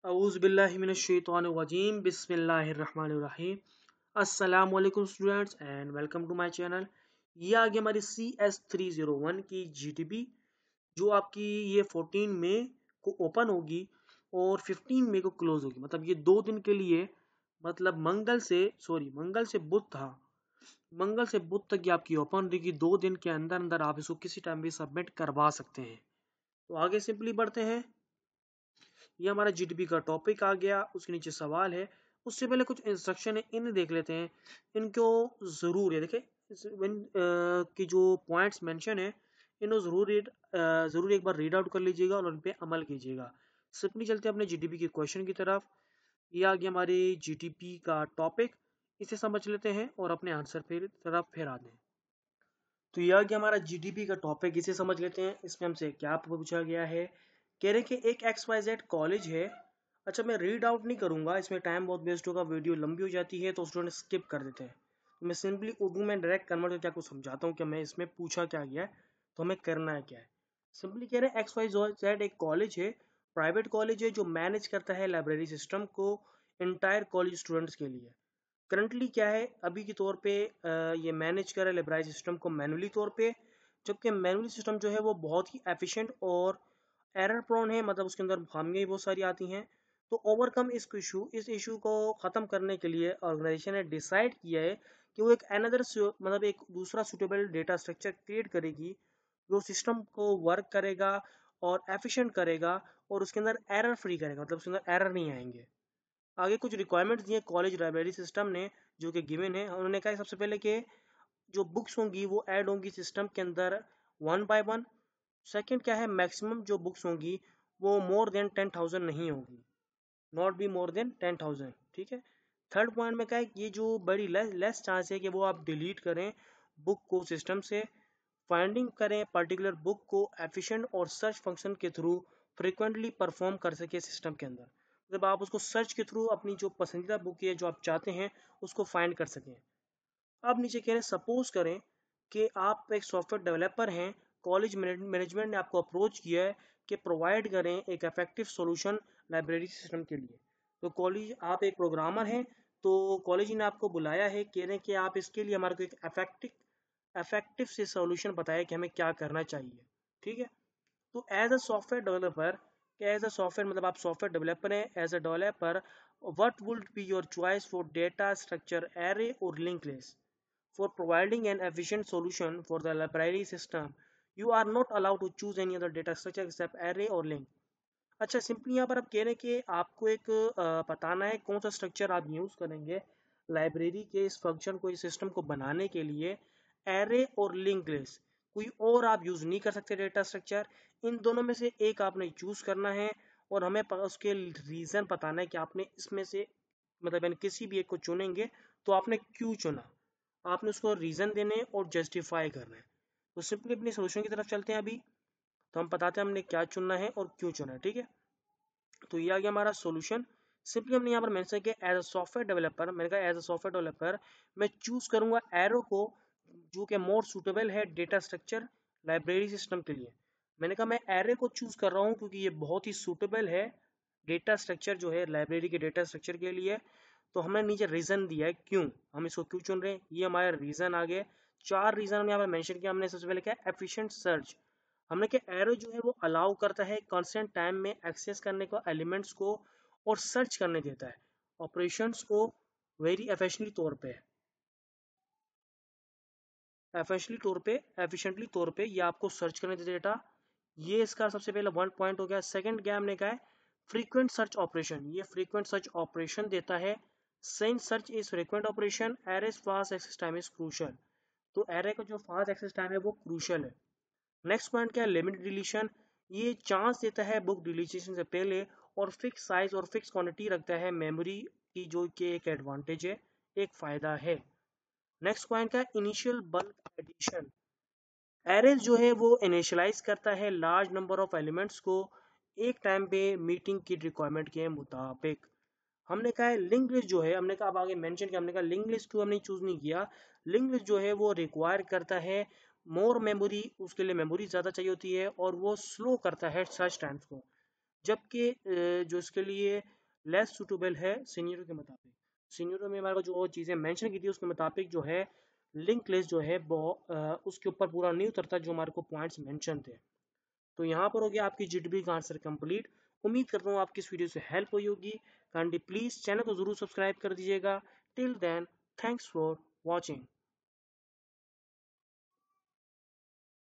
औज़ुबिल्लाहिमिनश्शैतानिर्रजीम बिस्मिल्लाहिर्रहमानिर्रहीम। अस्सलाम वालेकुम students and welcome to my channel. ये आ गई हमारी CS301 की GTP जो आपकी ये 14 मई को ओपन होगी और 15 मई को क्लोज होगी। मतलब ये 2 दिन के लिए, मतलब मंगल से बुध था, मंगल से बुध तक ये आपकी ओपन रहेगी। 2 दिन के अंदर अंदर आप इसको किसी टाइम भी सबमिट करवा सकते हैं। तो आगे सिंपली बढ़ते हैं। ये हमारा जीडीपी का टॉपिक आ गया, उसके नीचे सवाल है। उससे पहले कुछ इंस्ट्रक्शन है, इन्हें देख लेते हैं। इनको जरूर है देखें कि जो पॉइंट्स मेंशन है इन्हें जरूर एक बार रीड आउट कर लीजिएगा और उन पे अमल कीजिएगा। सिंपली चलते हैं अपने जीडीपी के क्वेश्चन की तरफ। ये आ गया हमारे जीडीपी का टॉपिक, इसे समझ लेते हैं और अपने आंसर तरफ फिर आते हैं। तो ये आ गया हमारा जीडीपी का टॉपिक, इसे समझ लेते हैं। इसमें हमसे क्या पूछा गया है, कह रहे कि एक XYZ कॉलेज है। अच्छा, मैं रीड आउट नहीं करूंगा, इसमें टाइम बहुत वेस्ट होगा, वीडियो लंबी हो जाती है तो स्टूडेंट स्किप कर देते हैं। तो मैं सिंपली उर्दू में डायरेक्ट कन्वर्ट करके आपको समझाता हूँ कि मैं इसमें पूछा क्या गया है, तो हमें करना है क्या है। सिंपली कह रहे हैं XYZ एक कॉलेज है, प्राइवेट कॉलेज है, जो मैनेज करता है लाइब्रेरी सिस्टम को इंटायर कॉलेज स्टूडेंट्स के लिए। करंटली क्या है, अभी के तौर पे ये मैनेज कर रहा है लाइब्रेरी सिस्टम को मैनुअली तौर पे, जबकि मैनुअली सिस्टम जो है वो बहुत ही एफिशिएंट और एरर प्रोन है, मतलब उसके अंदर खामियां बहुत सारी आती हैं। तो ओवरकम इस इशू को ख़त्म करने के लिए ऑर्गेनाइजेशन ने डिसाइड किया है कि वो एक अनदर मतलब एक दूसरा सुटेबल डेटा स्ट्रक्चर क्रिएट करेगी जो सिस्टम को वर्क करेगा और एफिशिएंट करेगा और उसके अंदर एरर फ्री करेगा, मतलब उसके अंदर एरर नहीं आएंगे। आगे कुछ रिक्वायरमेंट्स दिए कॉलेज लाइब्रेरी सिस्टम ने, जो कि गिवन है। उन्होंने कहा सबसे पहले कि जो बुक्स होंगी वो ऐड होंगी सिस्टम के अंदर 1 by 1। सेकंड क्या है, मैक्सिमम जो बुक्स होंगी वो मोर देन 10,000 नहीं होगी, नॉट बी मोर देन 10,000, ठीक है। थर्ड पॉइंट में क्या है, ये जो बड़ी लेस चांस है कि वो आप डिलीट करें बुक को सिस्टम से। फाइंडिंग करें पर्टिकुलर बुक को एफिशिएंट और सर्च फंक्शन के थ्रू फ्रिक्वेंटली परफॉर्म कर सके सिस्टम के अंदर, जब आप उसको सर्च के थ्रू अपनी जो पसंदीदा बुक है जो आप चाहते हैं उसको फाइंड कर सकें। अब नीचे कह रहे हैं सपोज करें कि आप एक सॉफ्टवेयर डेवलपर हैं, कॉलेज मैनेजमेंट ने आपको अप्रोच किया है कि प्रोवाइड करें एक इफेक्टिव सॉल्यूशन लाइब्रेरी सिस्टम के लिए। तो कॉलेज, आप एक प्रोग्रामर हैं, तो कॉलेज ने आपको बुलाया है, कह रहे हैं कि आप इसके लिए हमारे को एक इफेक्टिव से सॉल्यूशन बताया कि हमें क्या करना चाहिए, ठीक है। तो as a software developer, as a software मतलब आप सॉफ्टवेयर डेवलपर हैं, as a developer what would be your choice for data structure array और link list for providing an efficient solution for the library system? You are not allowed to choose any other data structure except array or link. अच्छा, simply यहाँ पर आप कह रहे हैं कि आपको एक बताना है कौन सा स्ट्रक्चर आप यूज़ करेंगे लाइब्रेरी के इस फंक्शन को, इस सिस्टम को बनाने के लिए। एरे और लिंक लिस्ट, कोई और आप यूज़ नहीं कर सकते डेटा स्ट्रक्चर। इन दोनों में से एक आपने चूज़ करना है और हमें उसके रीज़न बताना है कि आपने इसमें से, मतलब यानी किसी भी एक को चुनेंगे तो आपने क्यों चुना, आपने उसको रीज़न देने और जस्टिफाई करना है। तो सिंपली अपनी सोल्यूशन की तरफ चलते हैं। अभी तो हम बताते हैं हमने क्या चुनना है और क्यों चुना है, ठीक है। तो ये आ गया हमारा सॉल्यूशन। सिंपली हमने यहाँ पर मेंशन किया एज अ सॉफ्टवेयर डेवलपर, मैंने कहा एज अ सॉफ्टवेयर डेवलपर मैं चूज करूंगा एरो को, जो कि मोर सूटेबल है डेटा स्ट्रक्चर लाइब्रेरी सिस्टम के लिए। मैंने कहा मैं एरे को चूज कर रहा हूँ क्योंकि ये बहुत ही सूटेबल है डेटा स्ट्रक्चर जो है लाइब्रेरी के डेटा स्ट्रक्चर के लिए। तो हमने नीचे रीजन दिया है क्यों हम इसको क्यों चुन रहे हैं, ये हमारे रीजन आ गए। 4 रीजन हमने यहाँ पर मेंशन किया। हमने सबसे पहले क्या, एफिशिएंट सर्च। हमने क्या, एरो जो है वो अलाउ करता है कांस्टेंट टाइम में एक्सेस करने को एलिमेंट्स को और सर्च करने देता है ऑपरेशंस को वेरी एफिशिएंटली तौर पे ये आपको सर्च करने देता है डेटा। ये इसका सबसे पहला 1 पॉइंट हो गया। सेकंड क्या हमने कहा है, फ्रीक्वेंट सर्च ऑपरेशन, ये फ्रीक्वेंट सर्च ऑपरेशन देता है। Since search is frequent operation, arrays fast access time is crucial. तो एरे का जो फास्ट एक्सेस टाइम है वो क्रूशियल है। नेक्स्ट पॉइंट क्या है, लिमिट डिलीशन, ये चांस देता है बुक डिलीशन से पहले और फिक्स साइज और फिक्स क्वांटिटी रखता है मेमोरी की, जो कि एक एडवांटेज है, एक फायदा है। नेक्स्ट पॉइंट का इनिशियल बल्क एडिशन, एरेज जो है वो इनिशियलाइज करता है लार्ज नंबर ऑफ एलिमेंट्स को एक टाइम पे मीटिंग की रिक्वायरमेंट के मुताबिक। हमने कहा है लिंक लिस्ट जो है, हमने कहा अब आगे मेंशन किया, हमने कहा लिंक लिस्ट क्यों हमने चूज नहीं किया। लिंक लिस्ट जो है वो रिक्वायर करता है मोर मेमोरी, उसके लिए मेमोरी ज़्यादा चाहिए होती है और वो स्लो करता है सर्च टाइम्स को, जबकि जो इसके लिए लेस सूटेबल है सीनियरों के मुताबिक। सीनियरों में हमारे को जो चीज़ें मेंशन की थी उसके मुताबिक जो है लिंक लिस्ट जो है उसके ऊपर पूरा नहीं उतरता जो हमारे को पॉइंट्स मेंशन थे। तो यहाँ पर हो गया आपकी जीटीबी का आंसर कंप्लीट। उम्मीद करता हूँ आपकी इस वीडियो से हेल्प हुई होगी। काइंडली प्लीज़ चैनल को ज़रूर सब्सक्राइब कर दीजिएगा। Till then, thanks for watching.